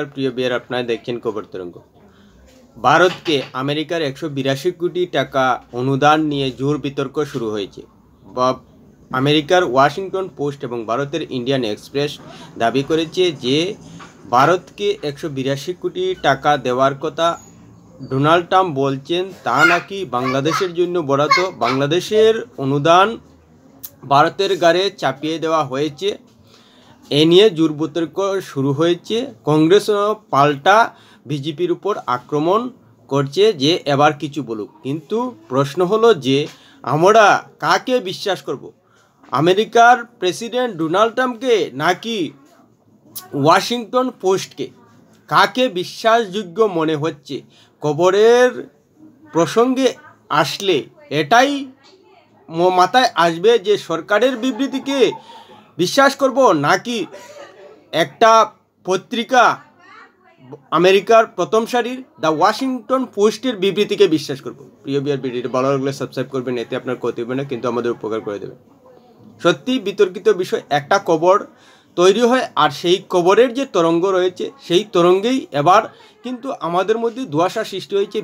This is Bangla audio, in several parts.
প্রিয় বিয়ার আপনারা দেখছেন খবর তরঙ্গ। ভারতকে আমেরিকার 182 কোটি টাকা অনুদান নিয়ে জোর বিতর্ক শুরু হয়েছে। আমেরিকার ওয়াশিংটন পোস্ট এবং ভারতের ইন্ডিয়ান এক্সপ্রেস দাবি করেছে যে ভারতকে 182 কোটি টাকা দেওয়ার কথা ডোনাল্ড ট্রাম্প বলছেন তা নাকি বাংলাদেশের জন্য বরাদ্দ। বাংলাদেশের অনুদান ভারতের ঘাড়ে চাপিয়ে দেওয়া হয়েছে। এ নিয়ে জোর বিতর্ক শুরু হয়েছে। কংগ্রেস পাল্টা বিজেপির উপর আক্রমণ করছে যে এবার কিছু বলুক। কিন্তু প্রশ্ন হলো যে আমরা কাকে বিশ্বাস করব, আমেরিকার প্রেসিডেন্ট ডোনাল্ড ট্রাম্পকে নাকি ওয়াশিংটন পোস্টকে? কাকে বিশ্বাসযোগ্য মনে হচ্ছে? খবরের প্রসঙ্গে আসলে এটাই মাথায় আসবে যে সরকারের বিবৃতিকে বিশ্বাস করব নাকি একটা পত্রিকা আমেরিকার প্রথম সারির দ্য ওয়াশিংটন পোস্টের বিবৃতিকে বিশ্বাস করব। প্রিয় বিয়ার ভিডিওটি ভালো লাগলে সাবস্ক্রাইব করবেন, এতে আপনার ক্ষতি হবে না কিন্তু আমাদের উপকার করে দেবে। সত্যি বিতর্কিত বিষয়, একটা খবর তৈরি হয় আর সেই খবরের যে তরঙ্গ রয়েছে সেই তরঙ্গেই এবার কিন্তু আমাদের মধ্যে ধোঁয়াশা সৃষ্টি হয়েছে,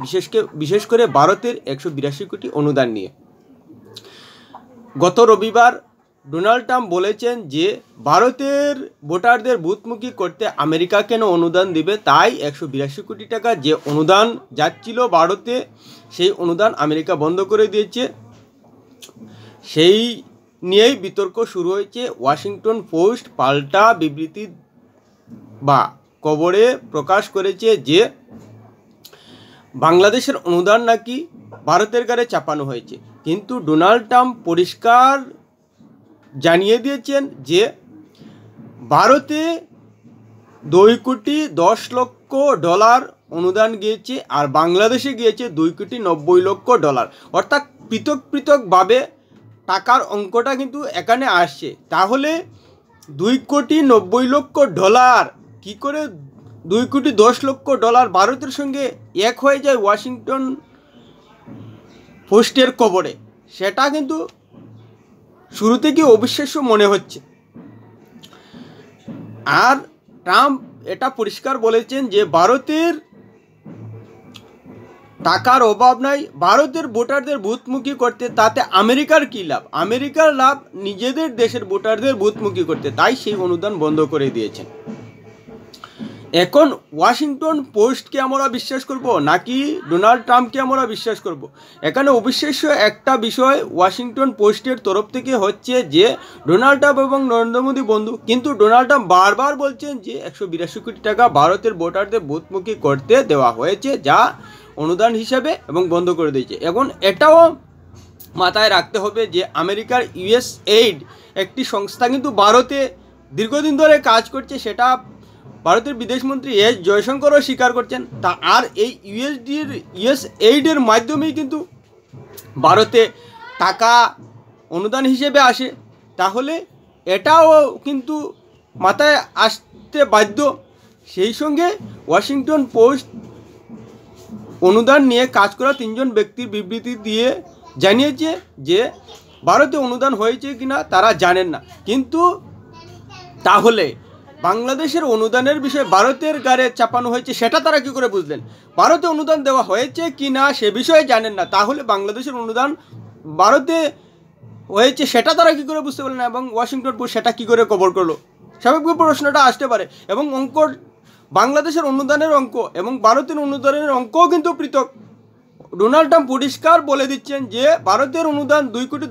বিশেষ করে ভারতের 182 কোটি অনুদান নিয়ে। গত রবিবার ডোনাল্ড ট্রাম্প বলেছেন যে ভারতের ভোটারদের বুথমুখী করতে আমেরিকা কেন অনুদান দিবে, তাই 182 কোটি টাকা যে অনুদান যাচ্ছিল ভারতে সেই অনুদান আমেরিকা বন্ধ করে দিয়েছে। সেই নিয়েই বিতর্ক শুরু হয়েছে। ওয়াশিংটন পোস্ট পাল্টা বিবৃতি বা খবরে প্রকাশ করেছে যে বাংলাদেশের অনুদান নাকি ভারতের ঘাড়ে চাপানো হয়েছে, কিন্তু ডোনাল্ড ট্রাম্প পরিষ্কার জানিয়ে দিয়েছেন যে ভারতে $2.10 কোটি অনুদান গিয়েছে আর বাংলাদেশে গিয়েছে $2.90 কোটি। অর্থাৎ পৃথক পৃথকভাবে টাকার অঙ্কটা কিন্তু এখানে আসছে। তাহলে $2.90 কী করে $2.10 ভারতের সঙ্গে এক হয়ে যায় ওয়াশিংটন পোস্টের খবরে? সেটা কিন্তু শুরু থেকে অবিশ্বাস্য মনে হচ্ছে। আর ট্রাম্প এটা পরিষ্কার বলেছেন যে ভারতের টাকার অভাব নাই, ভারতের ভোটারদের বুথমুখী করতে তাতে আমেরিকার কী লাভ? আমেরিকার লাভ নিজেদের দেশের ভোটারদের বুথমুখী করতে, তাই সেই অনুদান বন্ধ করে দিয়েছেন। এখন ওয়াশিংটন পোস্টকে আমরা বিশ্বাস করব নাকি ডোনাল্ড ট্রাম্পকে আমরা বিশ্বাস করব? এখানে অবিশ্বাস্য একটা বিষয় ওয়াশিংটন পোস্টের তরফ থেকে হচ্ছে যে ডোনাল্ড ট্রাম্প এবং নরেন্দ্র মোদী বন্ধু, কিন্তু ডোনাল্ড ট্রাম্প বারবার বলছেন যে 182 কোটি টাকা ভারতের ভোটারদের বুথমুখী করতে দেওয়া হয়েছে যা অনুদান হিসাবে এবং বন্ধ করে দিয়েছে। এখন এটাও মাথায় রাখতে হবে যে আমেরিকার USAID একটি সংস্থা কিন্তু ভারতে দীর্ঘদিন ধরে কাজ করছে, সেটা ভারতের বিদেশমন্ত্রী এস জয়শঙ্করও স্বীকার করছেন। তা আর এই USAID-এর মাধ্যমেই কিন্তু ভারতে টাকা অনুদান হিসেবে আসে। তাহলে এটাও কিন্তু মাথায় আসতে বাধ্য। সেই সঙ্গে ওয়াশিংটন পোস্ট অনুদান নিয়ে কাজ করা 3 জন ব্যক্তির বিবৃতি দিয়ে জানিয়েছে যে ভারতে অনুদান হয়েছে কিনা তারা জানেন না। কিন্তু তাহলে বাংলাদেশের অনুদানের বিষয়ে ভারতের ঘাড়ে চাপানো হয়েছে সেটা তারা কী করে বুঝলেন? ভারতে অনুদান দেওয়া হয়েছে কি না সে বিষয়ে জানেন না, তাহলে বাংলাদেশের অনুদান ভারতে হয়েছে সেটা তারা কী করে বুঝতে পারলেন? এবং ওয়াশিংটন পোস্ট সেটা কী করে খবর করলো? স্বাভাবিক প্রশ্নটা আসতে পারে। এবং বাংলাদেশের অনুদানের অঙ্ক এবং ভারতের অনুদানের অঙ্কও কিন্তু পৃথক। ডোনাল্ড ট্রাম্প পরিষ্কার বলে দিচ্ছেন যে ভারতের অনুদান $2.10 কোটি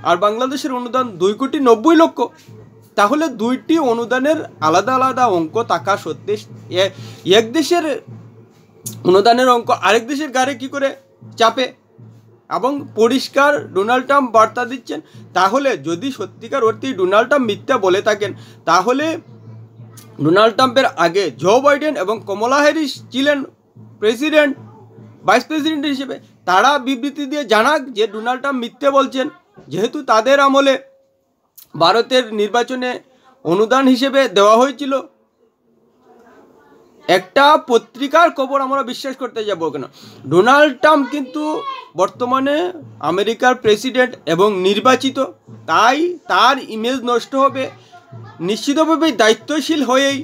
আর বাংলাদেশের অনুদান $2.90 কোটি। তাহলে দুইটি অনুদানের আলাদা আলাদা অঙ্ক থাকা সত্ত্বে এক দেশের অনুদানের অঙ্ক আরেক দেশের ঘাড়ে কী করে চাপে? এবং পরিষ্কার ডোনাল্ড ট্রাম্প বার্তা দিচ্ছেন। তাহলে যদি সত্যিকার অর্থেই ডোনাল্ড ট্রাম্প মিথ্যা বলে থাকেন, তাহলে ডোনাল্ড ট্রাম্পের আগে জো বাইডেন এবং কমলা হ্যারিস ছিলেন ভাইস প্রেসিডেন্ট হিসেবে, তারা বিবৃতি দিয়ে জানাক যে ডোনাল্ড ট্রাম্প মিথ্যে বলছেন, যেহেতু তাদের আমলে ভারতের নির্বাচনে অনুদান হিসেবে দেওয়া হয়েছিল। একটা পত্রিকার খবর আমরা বিশ্বাস করতে যাব কেন? ডোনাল্ড ট্রাম্প কিন্তু বর্তমানে আমেরিকার প্রেসিডেন্ট এবং নির্বাচিত, তাই তার ইমেজ নষ্ট হবে। নিশ্চিতভাবেই দায়িত্বশীল হয়েই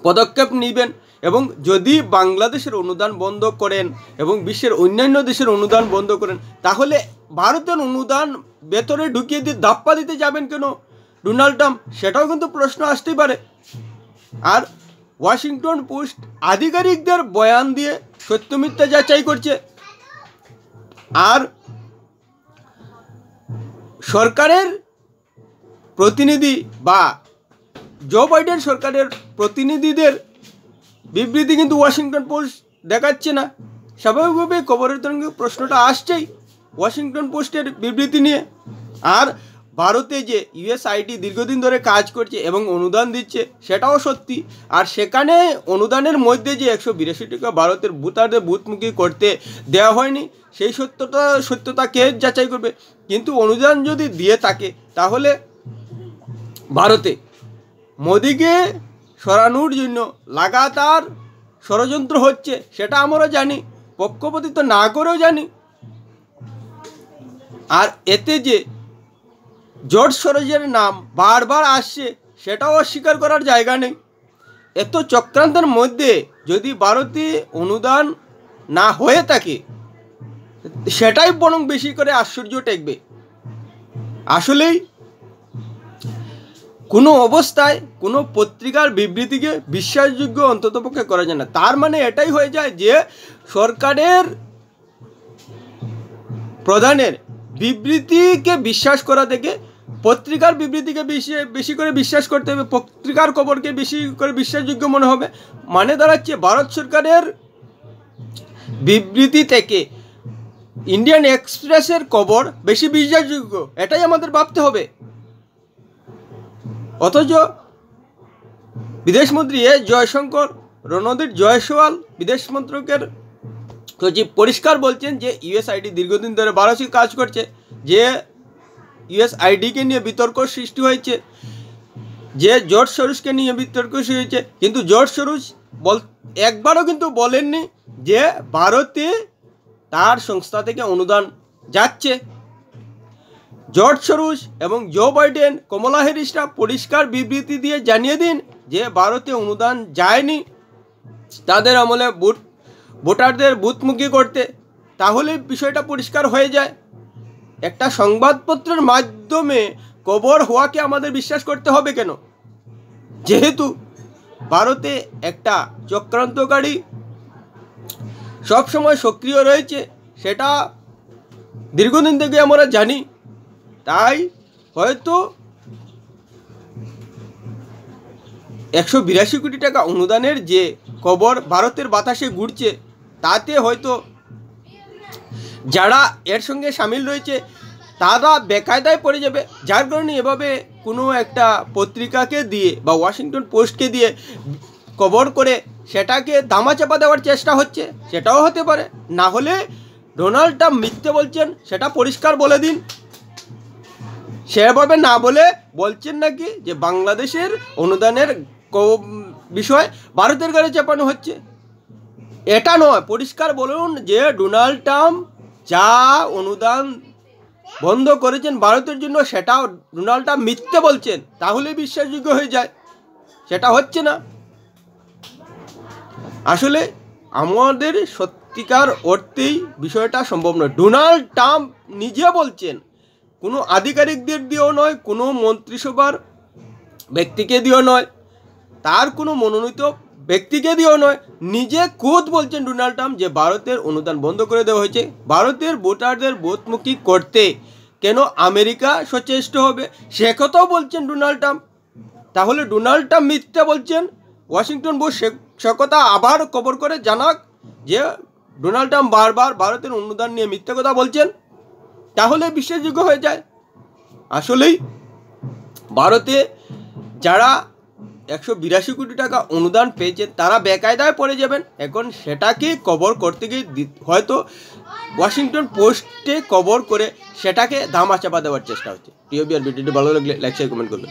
পদক্ষেপ নেবেন এবং যদি বাংলাদেশের অনুদান বন্ধ করেন এবং বিশ্বের অন্যান্য দেশের অনুদান বন্ধ করেন, তাহলে ভারতের অনুদান ভেতরে ঢুকিয়ে দিয়ে ধাপ্পা দিতে যাবেন কেন ডোনাল্ড ট্রাম্প? সেটাও কিন্তু প্রশ্ন আসতেই পারে। আর ওয়াশিংটন পোস্ট আধিকারিকদের বয়ান দিয়ে সত্য মিথ্যা যাচাই করছে। আর সরকারের প্রতিনিধি বা জো বাইডেন সরকারের প্রতিনিধিদের বিবৃতি কিন্তু ওয়াশিংটন পোস্ট দেখাচ্ছে না। স্বাভাবিকভাবে খবরের তরঙ্গে প্রশ্নটা আসছেই ওয়াশিংটন পোস্টের বিবৃতি নিয়ে। আর ভারতে যে ইউএসআইডি দীর্ঘদিন ধরে কাজ করছে এবং অনুদান দিচ্ছে সেটাও সত্যি। আর সেখানে অনুদানের মধ্যে যে 182 টাকা ভারতের ভোটারদের বুথমুখী করতে দেওয়া হয়নি, সেই সত্যতা কে যাচাই করবে? কিন্তু অনুদান যদি দিয়ে থাকে তাহলে ভারতে মোদিকে সরানোর জন্য লাগাতার ষড়যন্ত্র হচ্ছে, সেটা আমরা জানি, পক্ষপাতিত্ব না করেও জানি। আর এতে যে জর্জ সরোজের নাম বারবার আসছে সেটাও অস্বীকার করার জায়গা নেই। এত চক্রান্তের মধ্যে যদি ভারতে অনুদান না হয়ে থাকে সেটাই বরং বেশি করে আশ্চর্য টেকবে। আসলেই কোনো অবস্থায় কোনো পত্রিকার বিবৃতিকে বিশ্বাসযোগ্য অন্ততপক্ষে করা যায় না। তার মানে এটাই হয়ে যায় যে সরকারের প্রধানের বিবৃতিকে বিশ্বাস করা থেকে পত্রিকার বিবৃতিকে বেশি করে বিশ্বাস করতে হবে, পত্রিকার খবরকে বেশি করে বিশ্বাসযোগ্য মনে হবে। মানে দাঁড়াচ্ছে ভারত সরকারের বিবৃতি থেকে ইন্ডিয়ান এক্সপ্রেসের খবর বেশি বিশ্বাসযোগ্য, এটাই আমাদের ভাবতে হবে। অথচ বিদেশমন্ত্রী জয়শঙ্কর, রণদীপ জয়সওয়াল বিদেশ মন্ত্রকের সচিব পরিষ্কার বলছেন যে ইউএসআইডি দীর্ঘদিন ধরে ভারতে কাজ করছে, যে ইউএসআইডিকে নিয়ে বিতর্ক সৃষ্টি হয়েছে, যে জর্জ সরোজকে নিয়ে বিতর্ক সৃষ্টি হয়েছে। কিন্তু জর্জ সরোজ একবারও কিন্তু বলেননি যে ভারতে তার সংস্থা থেকে অনুদান যাচ্ছে। জর্জ সরোজ এবং জো বাইডেন, কমলা হ্যারিসরা পরিষ্কার বিবৃতি দিয়ে জানিয়ে দিন যে ভারতে অনুদান যায়নি তাদের আমলে ভোটারদের বুথমুখী করতে, তাহলে বিষয়টা পরিষ্কার হয়ে যায়। একটা সংবাদপত্রের মাধ্যমে খবর হওয়াকে আমাদের বিশ্বাস করতে হবে কেন? যেহেতু ভারতে একটা চক্রান্তকারী সবসময় সক্রিয় রয়েছে, সেটা দীর্ঘদিন থেকে আমরা জানি। তাই হয়তো 182 কোটি টাকা অনুদানের যে খবর ভারতের বাতাসে ঘুরছে, তাতে হয়তো যারা এর সঙ্গে সামিল রয়েছে তারা বেকায়দায় পড়ে যাবে। যার কারণে এভাবে কোনো একটা পত্রিকাকে দিয়ে বা ওয়াশিংটন পোস্টকে দিয়ে খবর করে সেটাকে ধামাচাপা দেওয়ার চেষ্টা হচ্ছে, সেটাও হতে পারে। না হলে ডোনাল্ড ট্রাম্প মিথ্যে বলছেন সেটা পরিষ্কার বলে দিন। সেভাবে না বলে বলছেন নাকি যে বাংলাদেশের অনুদানের বিষয় ভারতের গাড়ি চাপানো হচ্ছে, এটা নয়। পরিষ্কার বলুন যে ডোনাল্ড ট্রাম্প যা অনুদান বন্ধ করেছেন ভারতের জন্য সেটাও ডোনাল্ড ট্রাম্প মিথ্যে বলছেন, তাহলে বিশ্বাসযোগ্য হয়ে যায়। সেটা হচ্ছে না। আসলে আমাদের সত্যিকার অর্থেই বিষয়টা সম্ভব নয়। ডোনাল্ড ট্রাম্প নিজে বলছেন, কোনো আধিকারিকদের দিয়েও নয়, কোনো মন্ত্রিসভার ব্যক্তিকে দিয়েও নয়, তার কোনো মনোনীত ব্যক্তিকে দিয়েও নয়, নিজে খোদ বলছেন ডোনাল্ড ট্রাম্প যে ভারতের অনুদান বন্ধ করে দেওয়া হয়েছে ভারতের ভোটারদের ভোটমুখী করতে। কেন আমেরিকা সচেষ্ট হবে সে কথাও বলছেন ডোনাল্ড ট্রাম্প। তাহলে ডোনাল্ড ট্রাম্প মিথ্যা বলছেন, ওয়াশিংটন পোস্ট সে কথা আবার খবর করে জানাক যে ডোনাল্ড ট্রাম্প বারবার ভারতের অনুদান নিয়ে মিথ্যা কথা বলছেন, তাহলে বিশ্বাসযোগ্য হয়ে যায়। আসলেই ভারতে যারা 182 কোটি টাকা অনুদান পেয়েছেন তারা বেকায়দায় পড়ে যাবেন। এখন সেটাকে কভার করতে গিয়ে হয়তো ওয়াশিংটন পোস্টে কভার করে সেটাকে ধামাচাপা দেওয়ার চেষ্টা হচ্ছে। টিওবিআর ভিডিওটি ভালো লাগলে লাইক শেয়ার কমেন্ট করবেন।